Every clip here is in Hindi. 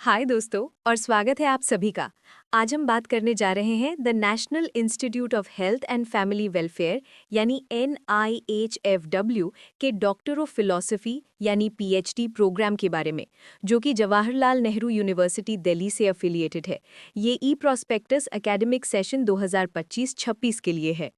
हाय दोस्तों और स्वागत है आप सभी का। आज हम बात करने जा रहे हैं the national institute of health and family welfare यानी NIHFW के डॉक्टर ऑफ फिलॉसफी यानी PhD प्रोग्राम के बारे में, जो कि जवाहरलाल नेहरू यूनिवर्सिटी दिल्ली से एफिलिएटेड है। ये ई प्रॉस्पेक्टस एकेडमिक सेशन 2025-26 के लिए है।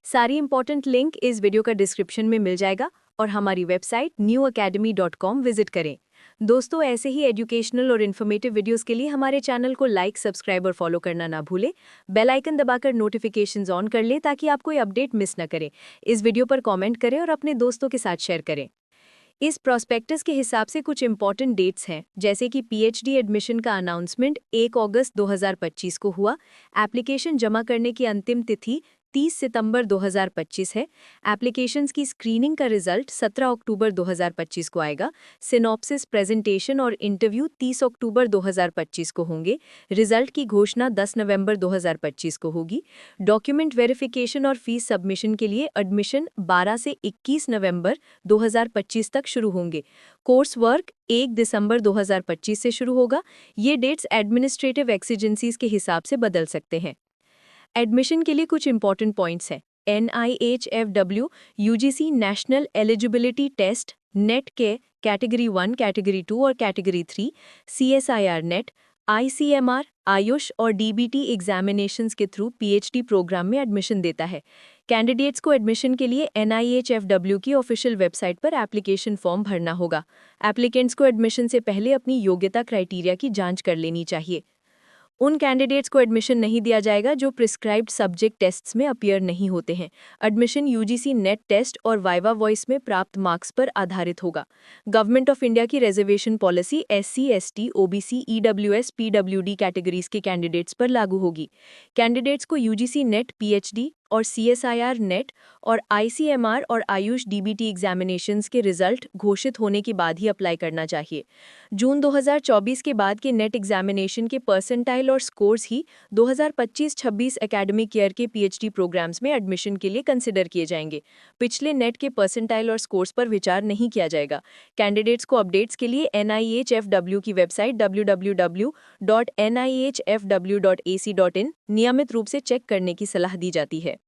सारी इंपॉर्टेंट लिंक इस वीडियो का डिस्क्रिप्शन में मिल जाएगा और हमारी वेबसाइट newacademy.com विजिट करें। दोस्तों, ऐसे ही एजुकेशनल और इन्फॉर्मेटिव वीडियोस के लिए हमारे चैनल को लाइक, सब्सक्राइब और फॉलो करना ना भूलें। बेल आइकन दबाकर नोटिफिकेशंस ऑन कर लें ताकि आप कोई अपडेट मिस न करें। इस वीडियो पर कमेंट करें और अपने दोस्तों के साथ शेयर करें। इस प्रॉस्पेक्टस के हिसाब से कुछ इंपॉर्टेंट डेट्स हैं, जैसे कि PhD एडमिशन का अनाउंसमेंट 1 अगस्त 2025 को हुआ। एप्लीकेशन जमा करने की अंतिम तिथि 30 सितंबर 2025 है। एप्लीकेशंस की स्क्रीनिंग का रिजल्ट 17 अक्टूबर 2025 को आएगा। सिनॉप्सिस, प्रेजेंटेशन और इंटरव्यू 30 अक्टूबर 2025 को होंगे। रिजल्ट की घोषणा 10 नवंबर 2025 को होगी। डॉक्यूमेंट वेरिफिकेशन और फीस सबमिशन के लिए एडमिशन 12 से 21 नवंबर 2025 तक शुरू होंगे। कोर्स वर्क 1 दिसंबर 2025 से शुरू होगा। ये डेट्स एडमिनिस्ट्रेटिव एक्सीजेंसीज के हिसाब से बदल सकते हैं। एडमिशन के लिए कुछ इंपॉर्टेंट पॉइंट्स हैं। NIHFW UGC national eligibility test net के कैटेगरी 1, कैटेगरी 2 और category 3, CSIR net, ICMR, AYUSH और DBT एग्जामिनेशंस के थ्रू PhD प्रोग्राम में एडमिशन देता है। कैंडिडेट्स को एडमिशन के लिए NIHFW की ऑफिशियल वेबसाइट पर एप्लीकेशन फॉर्म भरना होगा। एप्लीकेंट्स को एडमिशन से पहले अपनी योग्यता क्राइटेरिया की जांच कर लेनी चाहिए। उन कैंडिडेट्स को एडमिशन नहीं दिया जाएगा जो प्रिस्क्राइब्ड सब्जेक्ट टेस्ट्स में अपीयर नहीं होते हैं। एडमिशन UGC नेट टेस्ट और वाइवा वॉइस में प्राप्त मार्क्स पर आधारित होगा। गवर्नमेंट ऑफ इंडिया की reservation policy SC, ST, OBC, EWS, PWD categories के कैंडिडेट्स पर लागू होगी। कैंडिडेट्स को UGC नेट PhD और CSIR नेट और ICMR और आयुष DBT एग्जामिनेशंस के रिजल्ट घोषित होने के बाद ही अप्लाई करना चाहिए। जून 2024 के बाद के नेट एग्जामिनेशन के परसेंटाइल और स्कोर्स ही 2025-26 एकेडमिक ईयर के PhD प्रोग्राम्स में एडमिशन के लिए कंसिडर किए जाएंगे। पिछले नेट के परसेंटाइल और स्कोर्स पर विचार नहीं किया जाएगा। कैंडिडेट्स को अपडेट्स के लिए NIHFW की वेबसाइट www.nihfw.ac.in नियमित रूप से चेक करने की सलाह दी जाती है।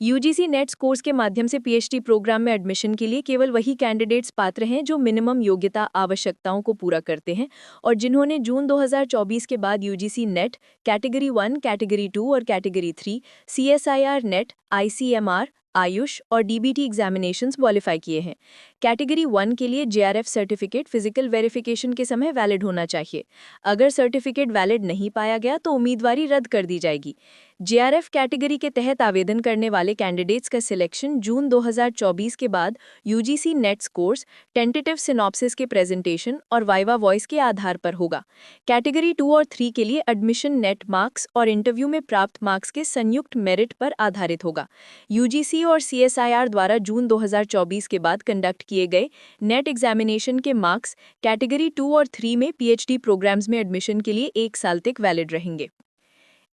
UGC नेट कोर्स के माध्यम से PhD प्रोग्राम में एडमिशन के लिए केवल वही कैंडिडेट्स पात्र हैं जो मिनिमम योग्यता आवश्यकताओं को पूरा करते हैं और जिन्होंने जून 2024 के बाद UGC नेट कैटेगरी 1, कैटेगरी 2 और category 3, CSIR net, ICMR, AYUSH और DBT एग्जामिनेशंस क्वालिफाई किए हैं। कैटेगरी 1 के लिए JRF सर्टिफिकेट फिजिकल वेरिफिकेशन के समय वैलिड होना चाहिए। अगर सर्टिफिकेट वैलिड नहीं पाया गया तो उम्मीदवारी रद्द कर दी जाएगी। JRF कैटेगरी के तहत आवेदन करने वाले कैंडिडेट्स का सिलेक्शन जून 2024 के बाद UGC net course, tentative synopsis के प्रेजेंटेशन और वाइवा वॉइस के आधार पर होगा। कैटेगरी 2 और 3 के लिए एडमिशन नेट मार्क्स और इंटरव्यू में प्राप्त मार्क्स के संयुक्त मेरिट पर आधारित होगा। UGC और CSIR द्वारा जून 2024 के बाद कंडक्ट किए गए नेट एग्जामिनेशन के मार्क्स कैटेगरी 2 और 3 में PhD प्रोग्राम्स में एडमिशन के लिए 1 साल तक वैलिड रहेंगे।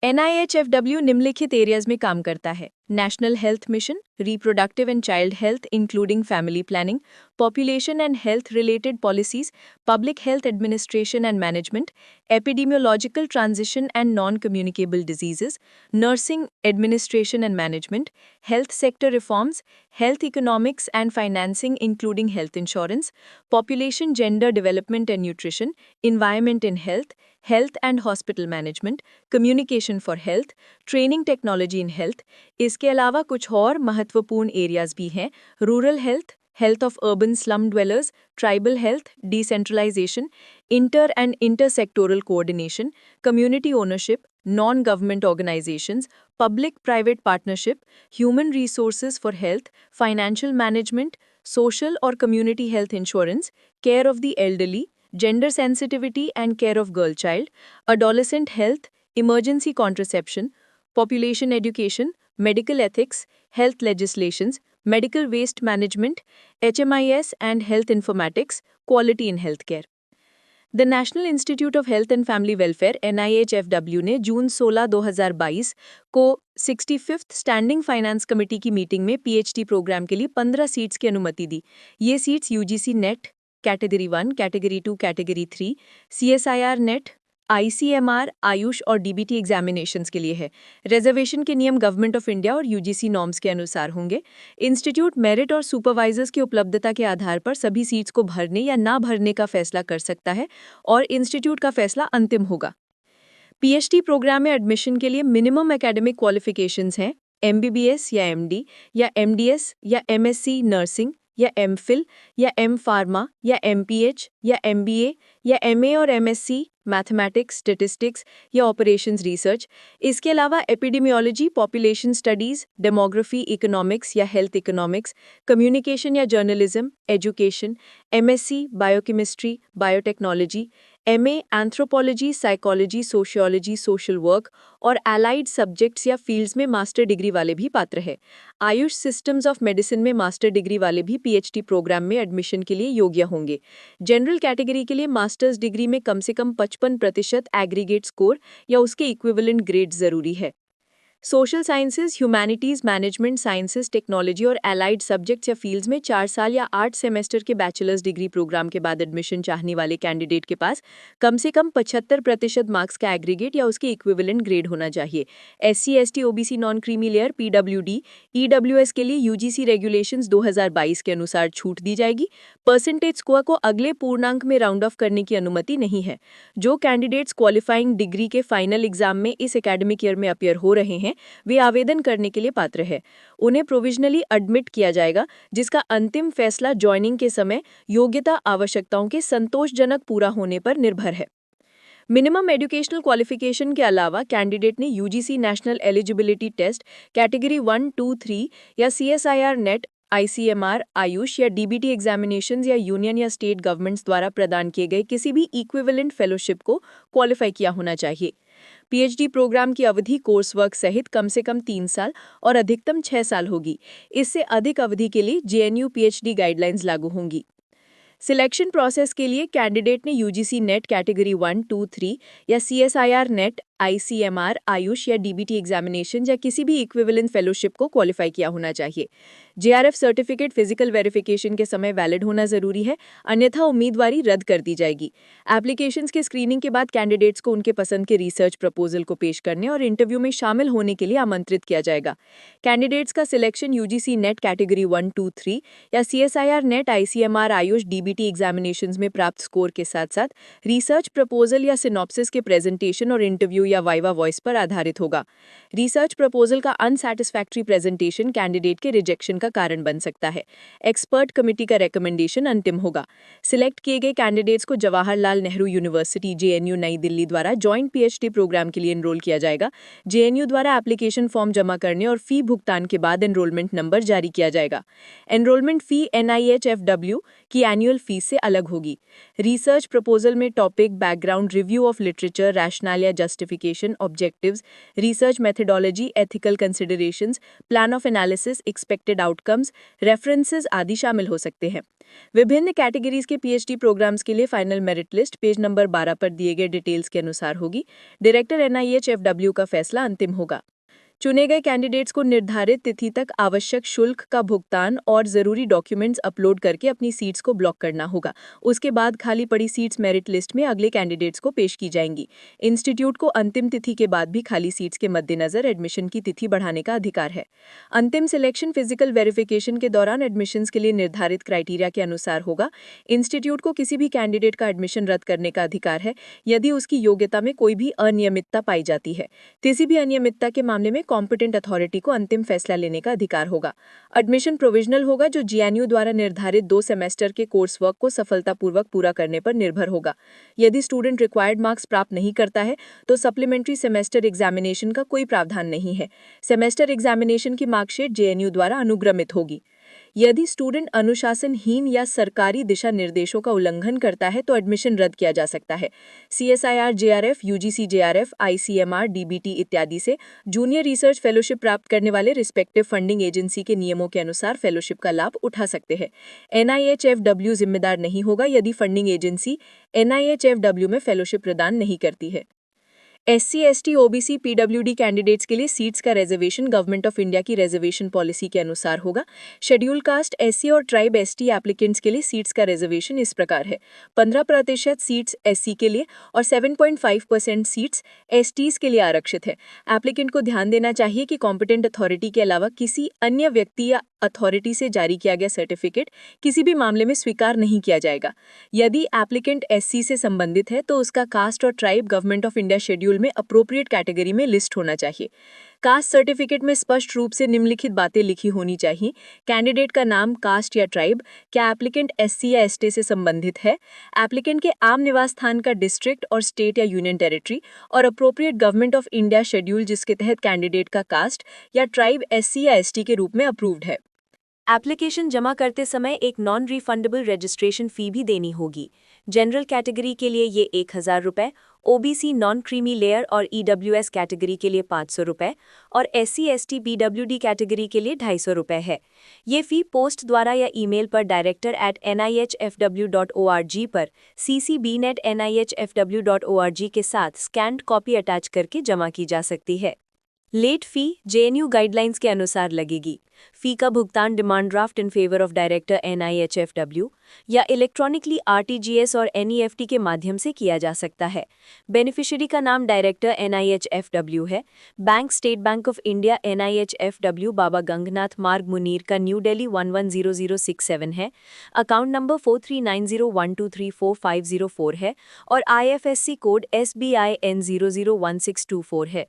NIHFW निम्नलिखित एरियाज में काम करता है: national health mission, reproductive and child health including family planning, population and health related policies, public health administration and management, epidemiological transition and non communicable diseases, nursing administration and management, health sector reforms, health economics and financing including health insurance, population, gender development and nutrition, environment and health, health and hospital management, communication for health, training technology in health। इसके अलावा कुछ और महत्वपूर्ण एरियाज भी हैं: rural health, health of urban slum dwellers, tribal health, decentralization, inter and intersectoral coordination, community ownership, non-government organizations, public-private partnership, human resources for health, financial management, social or community health insurance, care of the elderly, gender sensitivity and care of girl child, adolescent health, emergency contraception, population education, medical ethics, health legislations, medical waste management, HMIS and health informatics, quality in healthcare। The national institute of health and family welfare NIHFW ने जून 16, 2022 को 65th स्टैंडिंग फाइनेंस कमेटी की मीटिंग में PhD प्रोग्राम के लिए 15 सीट्स की अनुमति दी। ये seats UGC net category 1, category 2, category 3, CSIR net, ICMR, AYUSH और DBT एग्जामिनेशंस के लिए है। रिजर्वेशन के नियम गवर्नमेंट ऑफ इंडिया और UGC नॉर्म्स के अनुसार होंगे। इंस्टीट्यूट मेरिट और सुपरवाइजर्स की उपलब्धता के आधार पर सभी सीट्स को भरने या ना भरने का फैसला कर सकता है और इंस्टीट्यूट का फैसला अंतिम होगा। PhD प्रोग्राम में एडमिशन के लिए मिनिमम एकेडमिक क्वालिफिकेशंस हैं MBBS या MD या MDS या MSc नर्सिंग या MPhil या M Pharma या MPH या MBA या MA और MSc मैथमेटिक्स, स्टैटिस्टिक्स या ऑपरेशंस रिसर्च। इसके अलावा epidemiology, population studies, demography, economics या हेल्थ इकोनॉमिक्स, कम्युनिकेशन या journalism, education, MSc biochemistry, biotechnology, MA anthropology, psychology, sociology, social work और एलाइड सब्जेक्ट्स या फील्ड्स में मास्टर डिग्री वाले भी पात्र है। आयुष सिस्टम्स ऑफ मेडिसिन में मास्टर डिग्री वाले भी PhD प्रोग्राम में एडमिशन के लिए योग्य होंगे। जनरल कैटेगरी के लिए मास्टर्स डिग्री में कम से कम 55% एग्रीगेट स्कोर या उसके इक्विवेलेंट ग्रेड जरूरी है। Social sciences, humanities, management sciences, technology और एलाइड सब्जेक्ट्स या फील्ड्स में 4 साल या 8 सेमेस्टर के बैचलर्स डिग्री प्रोग्राम के बाद एडमिशन चाहने वाले कैंडिडेट के पास कम से कम 75% मार्क्स का एग्रीगेट या उसके इक्विवेलेंट ग्रेड होना चाहिए। SC, ST, OBC, non creamy layer, PWD, EWS के लिए UGC रेगुलेशंस 2022 के अनुसार छूट दी जाएगी। परसेंटेज स्कोर को अगले पूर्णांक में राउंड ऑफ करने की अनुमति नहीं है। जो कैंडिडेट्स क्वालिफाइंग डिग्री के फाइनल एग्जाम में इस एकेडमिक ईयर में अपीयर हो रहे हैं वे आवेदन करने के लिए पात्र है। उन्हें प्रोविजनली एडमिट किया जाएगा, जिसका अंतिम फैसला ज्वाइनिंग के समय योग्यता आवश्यकताओं के संतोषजनक पूरा होने पर निर्भर है। मिनिमम एजुकेशनल क्वालिफिकेशन के अलावा कैंडिडेट ने UGC national eligibility test category 1, 2, 3 या CSIR नेट, ICMR, आयुष या DBT एग्जामिनेशंस या यूनियन या स्टेट गवर्नमेंट्स द्वारा प्रदान किए गए किसी भी इक्विवेलेंट फेलोशिप को क्वालिफाई किया होना चाहिए। PhD प्रोग्राम की अवधि कोर्स वर्क सहित कम से कम 3 साल और अधिकतम 6 साल होगी। इससे अधिक अवधि के लिए JNU PhD गाइडलाइंस लागू होंगी। सिलेक्शन प्रोसेस के लिए कैंडिडेट ने UGC नेट कैटेगरी 1, 2, 3 या CSIR नेट, ICMR, आयुष या DBT एग्जामिनेशन या किसी भी इक्विवेलेंट फेलोशिप को क्वालिफाई किया होना चाहिए। JRF सर्टिफिकेट फिजिकल वेरिफिकेशन के समय वैलिड होना जरूरी है, अन्यथा उम्मीदवारी रद्द कर दी जाएगी। एप्लीकेशंस के स्क्रीनिंग के बाद कैंडिडेट्स को उनके पसंद के रिसर्च प्रपोजल को पेश करने और इंटरव्यू में शामिल होने के लिए आमंत्रित किया जाएगा। कैंडिडेट्स का सिलेक्शन UGC नेट कैटेगरी 1, 2, 3 या CSIR net, ICMR, Ayush, DBT examinations में प्राप्त स्कोर के साथ साथ रिसर्च प्रपोजल या सिनॉप्सिस के प्रेजेंटेशन और इंटरव्यू या वाइवा वॉइस पर आधारित होगा। रिसर्च प्रपोजल का अनसैटिस्फैक्टरी प्रेजेंटेशन कैंडिडेट के रिजेक्शन का कारण बन सकता है। एक्सपर्ट कमेटी का रिकमेंडेशन अंतिम होगा। सिलेक्ट किए गए कैंडिडेट्स को जवाहरलाल नेहरू यूनिवर्सिटी JNU नई दिल्ली द्वारा जॉइंट PhD प्रोग्राम के लिए एनरोल किया जाएगा। JNU द्वारा एप्लीकेशन फॉर्म जमा करने और फी भुगतान के बाद एनरोलमेंट नंबर जारी किया जाएगा। एनरोलमेंट फी NIHFW की एनुअल फीस से अलग होगी। रिसर्च प्रपोजल में topic, background, review of literature, rational या justification, objectives, research methodology, ethical considerations, plan of analysis, expected outcomes, references आदि शामिल हो सकते हैं। विभिन्न कैटेगरीज के PhD प्रोग्राम्स के लिए final merit list page number 12 पर दिए गए डिटेल्स के अनुसार होगी। डायरेक्टर NIHFW का फैसला अंतिम होगा। चुने गए कैंडिडेट्स को निर्धारित तिथि तक आवश्यक शुल्क का भुगतान और जरूरी डॉक्यूमेंट्स अपलोड करके अपनी सीट्स को ब्लॉक करना होगा। उसके बाद खाली पड़ी सीट्स मेरिट लिस्ट में अगले कैंडिडेट्स को पेश की जाएंगी। इंस्टीट्यूट को अंतिम तिथि के बाद भी खाली सीट्स के मद्देनजर एडमिशन की तिथि बढ़ाने का अधिकार है। अंतिम सिलेक्शन फिजिकल वेरिफिकेशन के दौरान एडमिशंस के लिए निर्धारित क्राइटेरिया के अनुसार होगा। इंस्टीट्यूट को किसी भी कैंडिडेट का एडमिशन रद्द करने का अधिकार है यदि उसकी योग्यता में कोई भी अनियमितता पाई जाती है। किसी भी अनियमितता के मामले में कॉम्पिटेंट अथॉरिटी को अंतिम फैसला लेने का अधिकार होगा। एडमिशन प्रोविजनल होगा जो JNU द्वारा निर्धारित 2 सेमेस्टर के कोर्स वर्क को सफलतापूर्वक पूरा करने पर निर्भर होगा। यदि स्टूडेंट रिक्वायर्ड मार्क्स प्राप्त नहीं करता है तो सप्लीमेंट्री सेमेस्टर एग्जामिनेशन का कोई प्रावधान नहीं है। सेमेस्टर एग्जामिनेशन की मार्कशीट JNU द्वारा अनुग्रमित होगी। यदि स्टूडेंट अनुशासनहीन या सरकारी दिशा निर्देशों का उल्लंघन करता है तो एडमिशन रद्द किया जा सकता है। CSIR, JRF, UGC JRF, ICMR, DBT इत्यादि से जूनियर रिसर्च फेलोशिप प्राप्त करने वाले रिस्पेक्टिव फंडिंग एजेंसी के नियमों के अनुसार फेलोशिप का लाभ उठा सकते हैं। NIHFW जिम्मेदार नहीं होगा यदि फंडिंग एजेंसी NIHFW में फेलोशिप प्रदान नहीं करती है। SC, ST, OBC, PWD candidates के लिए सीट्स का रिजर्वेशन गवर्नमेंट ऑफ इंडिया की रिजर्वेशन पॉलिसी के अनुसार होगा। शेड्यूल कास्ट, SC और ट्राइब ST एप्लीकेंट्स के लिए सीट्स का रिजर्वेशन इस प्रकार है। 15% सीट्स SC के लिए और 7.5% सीट्स STs के लिए आरक्षित है। एप्लीकेंट को ध्यान देना चाहिए कि कॉम्पिटेंट अथॉरिटी के अलावा किसी अन्य व्यक्ति या अथॉरिटी से जारी किया गया सर्टिफिकेट किसी भी मामले में स्वीकार नहीं किया जाएगा। यदि एप्लीकेंट SC से संबंधित है तो उसका कास्ट और tribe government of India schedule में अप्रोप्रिएट कैटेगरी में लिस्ट होना चाहिए। कास्ट सर्टिफिकेट में स्पष्ट रूप से निम्नलिखित बातें लिखी होनी चाहिए। कैंडिडेट का नाम, कास्ट या ट्राइब, क्या एप्लीकेंट SC या ST से संबंधित है, एप्लीकेंट के आम निवास स्थान का डिस्ट्रिक्ट और स्टेट या यूनियन टेरिटरी और appropriate government of India schedule जिसके तहत कैंडिडेट का कास्ट या ट्राइब SC या ST के रूप में अप्रूव्ड है। एप्लीकेशन जमा करते समय एक नॉन रिफंडेबल रजिस्ट्रेशन फ़ी भी देनी होगी। जनरल कैटेगरी के लिए ये 1000 रुपये, OBC नॉन क्रीमी लेयर और EWS कैटेगरी के लिए 500 रुपये और SC ST PWD कैटेगरी के लिए 250 रुपये है। ये फ़ी पोस्ट द्वारा या ईमेल पर director@nihfw.org पर ccbnet@nihfw.org के साथ स्कैन्ड कॉपी अटैच करके जमा की जा सकती है। लेट फी JNU गाइडलाइंस के अनुसार लगेगी। फी का भुगतान demand draft in favour of director NIHFW या इलेक्ट्रॉनिकली RTGS और NEFT के माध्यम से किया जा सकता है। बेनिफिशियरी का नाम डायरेक्टर NIHFW है। Bank state bank of India NIHFW बाबा गंगनाथ मार्ग मुनीर का न्यू दिल्ली 110067 है। अकाउंट नंबर 4390123450 है और IFSC कोड SBI N001624 है।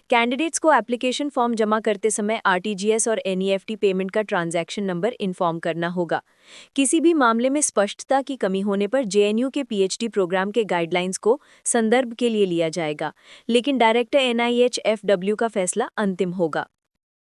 कैंडिडेट्स को एप्लीकेशन फॉर्म जमा करते समय RTGS और NEFT पेमेंट का ट्रांजैक्शन नंबर इन्फॉर्म करना होगा। किसी भी मामले में स्पष्टता की कमी होने पर JNU के PhD प्रोग्राम के गाइडलाइंस को संदर्भ के लिए लिया जाएगा, लेकिन डायरेक्टर NIHFW का फैसला अंतिम होगा।